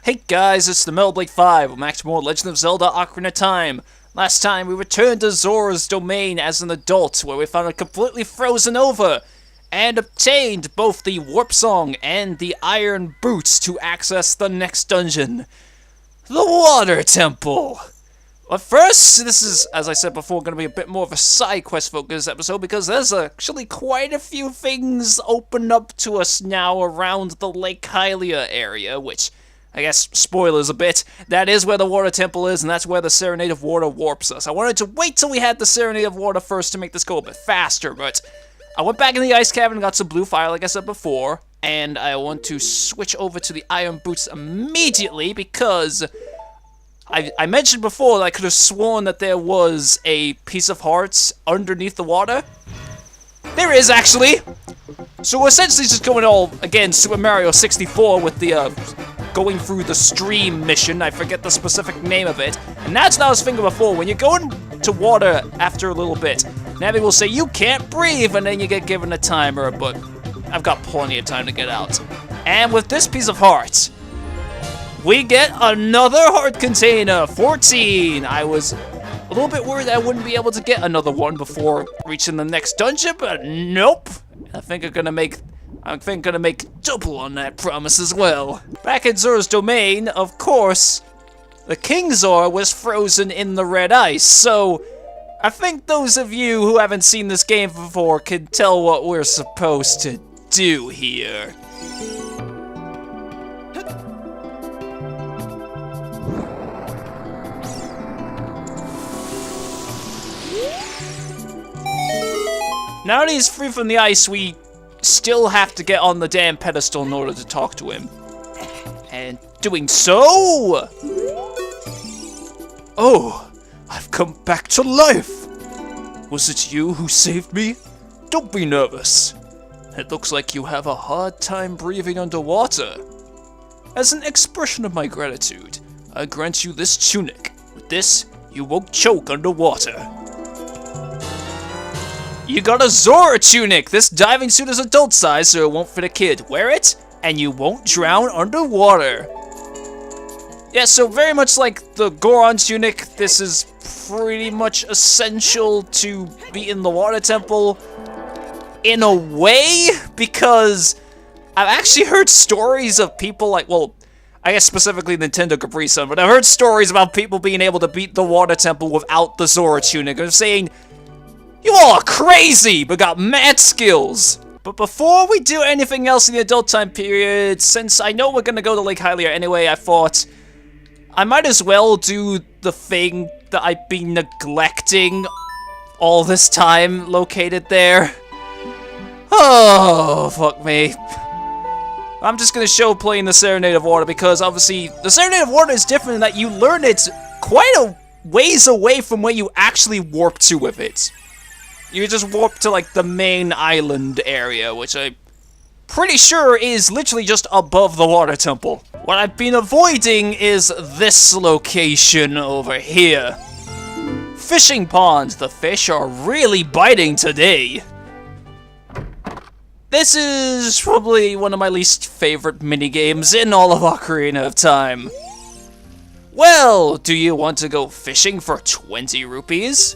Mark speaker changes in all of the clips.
Speaker 1: Hey guys, it's the Metal Blade 5 with Max More Legend of Zelda Ocarina of Time. Last time we returned to Zora's domain as an adult, where we found it completely frozen over, and obtained both the Warp Song and the Iron Boots to access the next dungeon. The Water Temple! But first, this is, as I said before, going to be a bit more of a side quest focused episode because there's actually quite a few things open up to us now around the Lake Hylia area, which, I guess, spoilers a bit, that is where the Water Temple is, and that's where the Serenade of Water warps us. I wanted to wait till we had the Serenade of Water first to make this go a bit faster, but I went back in the ice cavern and got some blue fire, like I said before, and I want to switch over to the Iron Boots immediately because I mentioned before that I could have sworn that there was a piece of hearts underneath the water. There is, actually! So we're essentially just going all, again, Super Mario 64 with the, going through the stream mission. I forget the specific name of it. And that's what I was thinking before. When you go into water after a little bit, Navi will say, you can't breathe, and then you get given a timer, but I've got plenty of time to get out. And with this piece of heart, we get another heart container, 14. I was a little bit worried I wouldn't be able to get another one before reaching the next dungeon, but nope. I think I'm gonna make double on that promise as well. Back in Zora's domain, of course, the King Zora was frozen in the red ice, so I think those of you who haven't seen this game before can tell what we're supposed to do here. Now that he's free from the ice, we still have to get on the damn pedestal in order to talk to him. And doing so... Oh, I've come back to life! Was it you who saved me? Don't be nervous. It looks like you have a hard time breathing underwater. As an expression of my gratitude, I grant you this tunic. With this, you won't choke underwater. You got a Zora tunic! This diving suit is adult size, so it won't fit a kid. Wear it, and you won't drown underwater. Yeah, so very much like the Goron tunic, this is pretty much essential to be in the Water Temple. In a way, because I've actually heard stories of people like, well, I guess specifically Nintendo Capri Sun, but I've heard stories about people being able to beat the Water Temple without the Zora tunic. I'm saying, you all are crazy, but got mad skills. But before we do anything else in the adult time period, since I know we're gonna go to Lake Hylia anyway, I thought I might as well do the thing that I've been neglecting all this time located there. Oh, fuck me. I'm just gonna show playing the Serenade of Water because obviously the Serenade of Water is different in that you learn it quite a ways away from where you actually warp to with it. You just warp to, like, the main island area, which I'm pretty sure is literally just above the Water Temple. What I've been avoiding is this location over here. Fishing pond. The fish are really biting today. This is probably one of my least favorite minigames in all of Ocarina of Time. Well, do you want to go fishing for 20 rupees?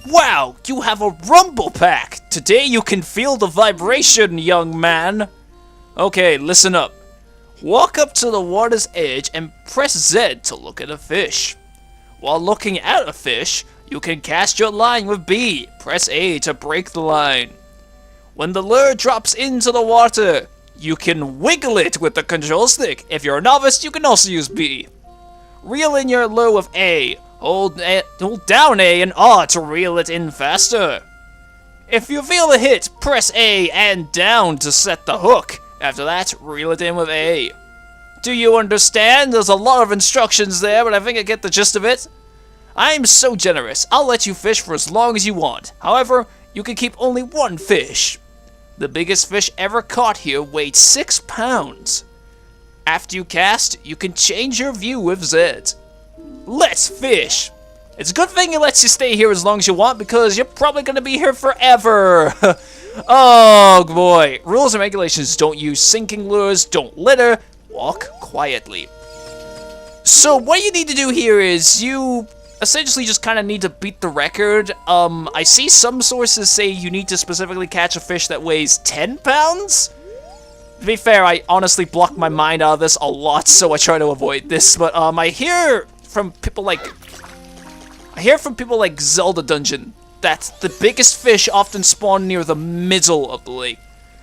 Speaker 1: Wow, you have a rumble pack! Today you can feel the vibration, young man! Okay, listen up. Walk up to the water's edge and press Z to look at a fish. While looking at a fish, you can cast your line with B. Press A to break the line. When the lure drops into the water, you can wiggle it with the control stick. If you're a novice, you can also use B. Reel in your lure with A. Hold down A and R to reel it in faster. If you feel a hit, press A and down to set the hook. After that, reel it in with A. Do you understand? There's a lot of instructions there, but I think I get the gist of it. I'm so generous, I'll let you fish for as long as you want. However, you can keep only one fish. The biggest fish ever caught here weighed 6 pounds. After you cast, you can change your view with Z. Let's fish! It's a good thing it lets you stay here as long as you want because you're probably going to be here forever. Oh boy. Rules and regulations: don't use sinking lures, don't litter, walk quietly. So what you need to do here is you essentially just kind of need to beat the record. I see some sources say you need to specifically catch a fish that weighs 10 pounds? To be fair, I honestly block my mind out of this a lot, so I try to avoid this. But I hear from people like Zelda Dungeon that the biggest fish often spawn near the middle of the lake.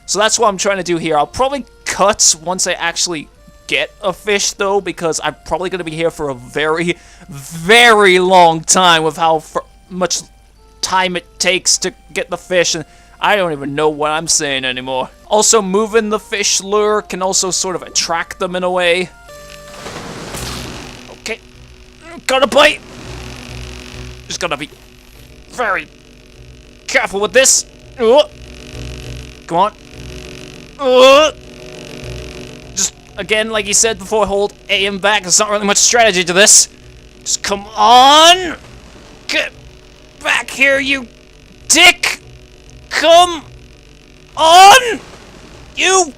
Speaker 1: So that's what I'm trying to do here. I'll probably cut once I actually get a fish, though, because I'm probably going to be here for a very, very long time with how much time it takes to get the fish, and I don't even know what I'm saying anymore. Also, moving the fish lure can also sort of attract them in a way. Okay, got a bite. Just gotta be very careful with this. Come on. Just, again, like you said before, hold A and back. There's not really much strategy to this. Just come on. Get back here, you dick. Come on. You.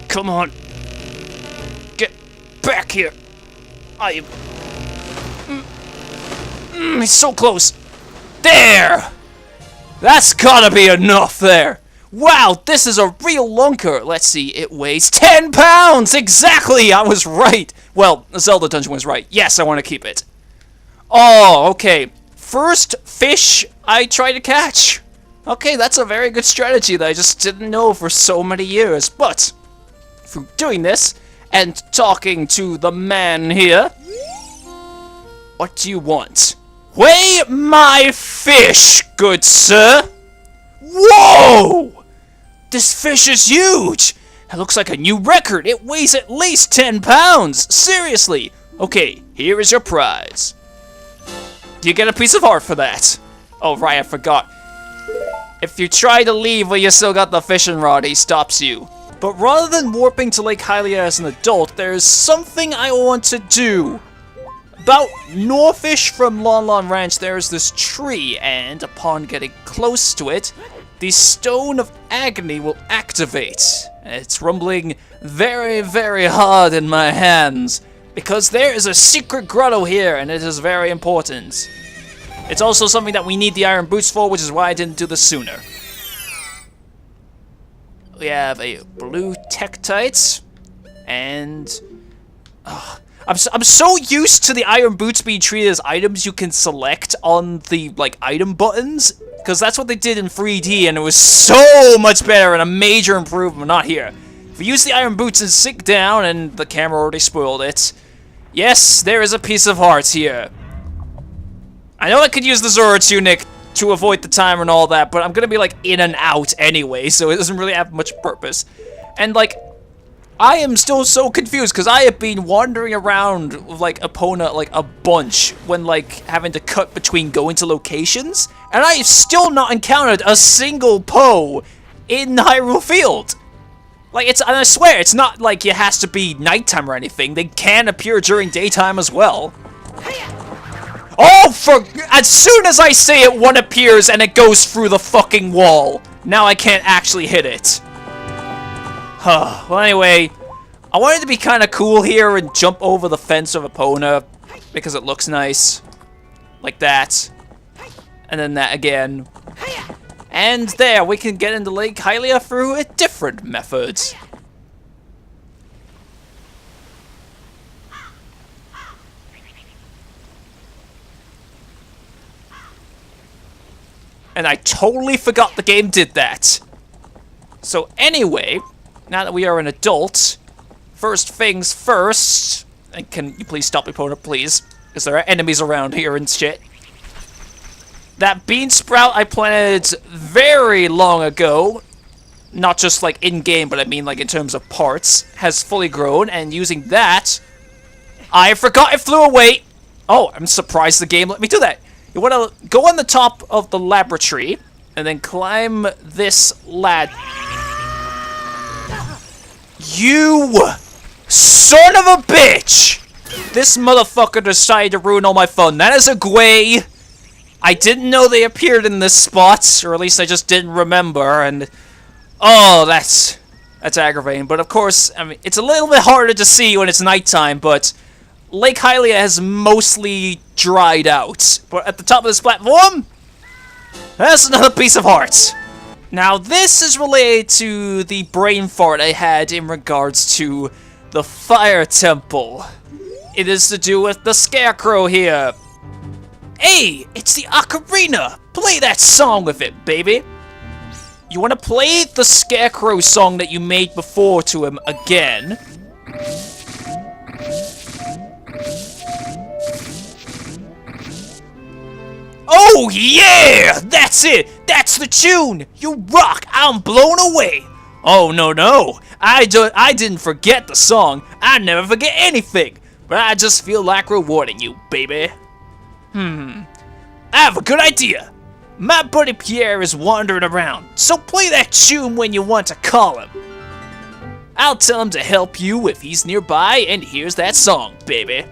Speaker 1: Come on. Get back here. I am. He's so close. There. That's gotta be enough there. Wow, this is a real lunker. Let's see, it weighs 10 pounds! Exactly, I was right. Well, Zelda Dungeon was right. Yes, I want to keep it. Oh, okay. First fish I try to catch. Okay, that's a very good strategy that I just didn't know for so many years. But, through doing this, and talking to the man here, what do you want? Weigh my fish, good sir! Whoa! This fish is huge! It looks like a new record. It weighs at least 10 pounds! Seriously! Okay, here is your prize. Do you get a piece of art for that? Oh, right, I forgot. If you try to leave while you still got the fishing rod, he stops you. But rather than warping to Lake Hylia as an adult, there's something I want to do. About northish from Lon Lon Ranch, there's this tree, and upon getting close to it, the Stone of Agony will activate. It's rumbling very, very hard in my hands, because there is a secret grotto here, and it is very important. It's also something that we need the iron boots for, which is why I didn't do this sooner. We have a blue Tektite, and I'm so used to the iron boots being treated as items you can select on the, like, item buttons, because that's what they did in 3D, and it was so much better and a major improvement. Not here. If we use the iron boots and sink down, and the camera already spoiled it, yes, there is a piece of heart here. I know I could use the Zora Tunic to avoid the timer and all that, but I'm gonna be, like, in and out anyway, so it doesn't really have much purpose. And, like, I am still so confused, because I have been wandering around with, like, Epona, like, a bunch, when, like, having to cut between going to locations, and I have still not encountered a single Poe in Hyrule Field. Like, and I swear, it's not like it has to be nighttime or anything. They can appear during daytime as well. Oh, as soon as I say it, one appears and it goes through the fucking wall. Now I can't actually hit it. Well, anyway, I wanted to be kind of cool here and jump over the fence of Epona because it looks nice. Like that. And then that again. And there, we can get into Lake Hylia through a different methods. And I totally forgot the game did that. So anyway, now that we are an adult, first things first. And can you please stop, opponent, please? Because there are enemies around here and shit. That bean sprout I planted very long ago, not just like in-game, but I mean like in terms of parts, has fully grown, and using that, I forgot it flew away. Oh, I'm surprised the game let me do that. You want to go on the top of the laboratory, and then climb this ladder. You son of a bitch! This motherfucker decided to ruin all my fun. That is a Gwei. I didn't know they appeared in this spot, or at least I just didn't remember, and oh, that's aggravating. But of course, I mean, it's a little bit harder to see when it's nighttime, but Lake Hylia has mostly dried out. But at the top of this platform, there's another piece of heart. Now, this is related to the brain fart I had in regards to the Fire Temple. It is to do with the Scarecrow here. Hey, it's the Ocarina! Play that song with it, baby! You want to play the Scarecrow song that you made before to him again. Oh yeah! That's it! That's the tune! You rock! I'm blown away! Oh no, I didn't forget the song. I never forget anything. But I just feel like rewarding you, baby. I have a good idea. My buddy Pierre is wandering around, so play that tune when you want to call him. I'll tell him to help you if he's nearby and hears that song, baby.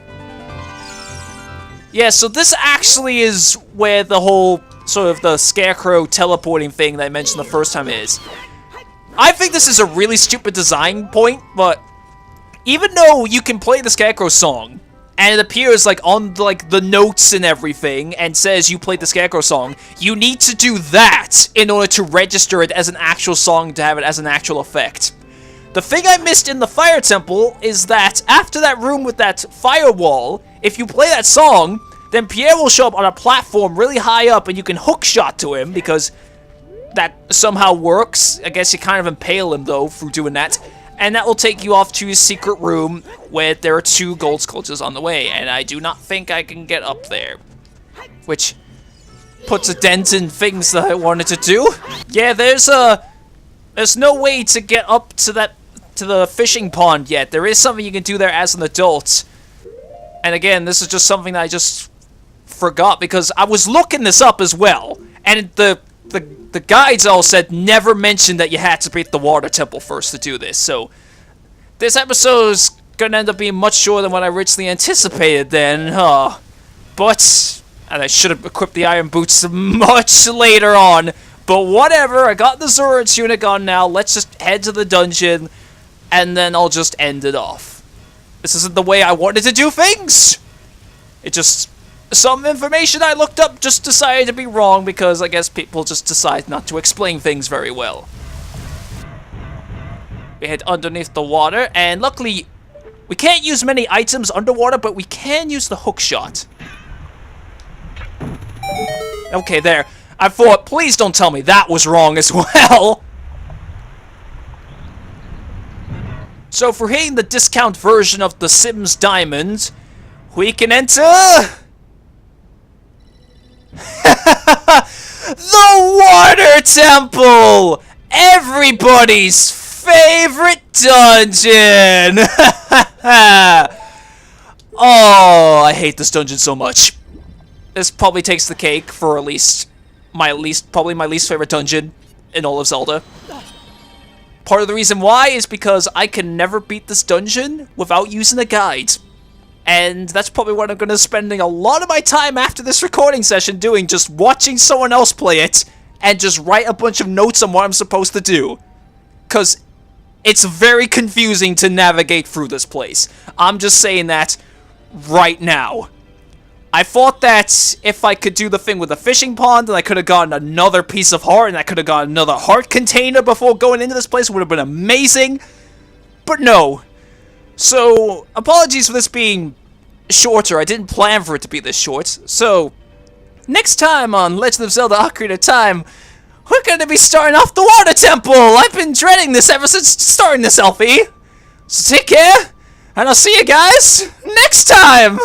Speaker 1: Yeah, so this actually is where the whole sort of the Scarecrow teleporting thing that I mentioned the first time is. I think this is a really stupid design point, but even though you can play the Scarecrow song, and it appears like on like the notes and everything, and says you played the Scarecrow song, you need to do that in order to register it as an actual song to have it as an actual effect. The thing I missed in the Fire Temple is that after that room with that firewall, if you play that song, then Pierre will show up on a platform really high up and you can hookshot to him because that somehow works. I guess you kind of impale him though through doing that. And that will take you off to his secret room where there are 2 gold sculptures on the way. And I do not think I can get up there. Which puts a dent in things that I wanted to do. Yeah, there's no way to get up to the fishing pond yet. There is something you can do there as an adult. And again, this is just something that I just forgot because I was looking this up as well. And the guides all said never mention that you had to beat the water temple first to do this. So this episode is gonna end up being much shorter than what I originally anticipated then. But, and I should have equipped the iron boots much later on. But whatever, I got the Zora Tunic on now. Let's just head to the dungeon and then I'll just end it off. This isn't the way I wanted to do things. It just... some information I looked up just decided to be wrong because I guess people just decide not to explain things very well. We head underneath the water, and luckily, we can't use many items underwater, but we can use the hookshot. Okay, there. I thought, please don't tell me that was wrong as well. So if we're hitting the discount version of the Sims Diamond, we can enter... the Water Temple! Everybody's favorite dungeon! Oh, I hate this dungeon so much. This probably takes the cake for at least probably my least favorite dungeon in all of Zelda. Part of the reason why is because I can never beat this dungeon without using a guide. And that's probably what I'm going to be spending a lot of my time after this recording session doing, just watching someone else play it, and just write a bunch of notes on what I'm supposed to do. Because it's very confusing to navigate through this place. I'm just saying that right now. I thought that if I could do the thing with the fishing pond, then I could have gotten another piece of heart, and I could have gotten another heart container before going into this place. It would have been amazing. But no. So, apologies for this being shorter. I didn't plan for it to be this short. So, next time on Legend of Zelda Ocarina of Time, we're going to be starting off the Water Temple. I've been dreading this ever since starting this, Elfie. So take care, and I'll see you guys next time.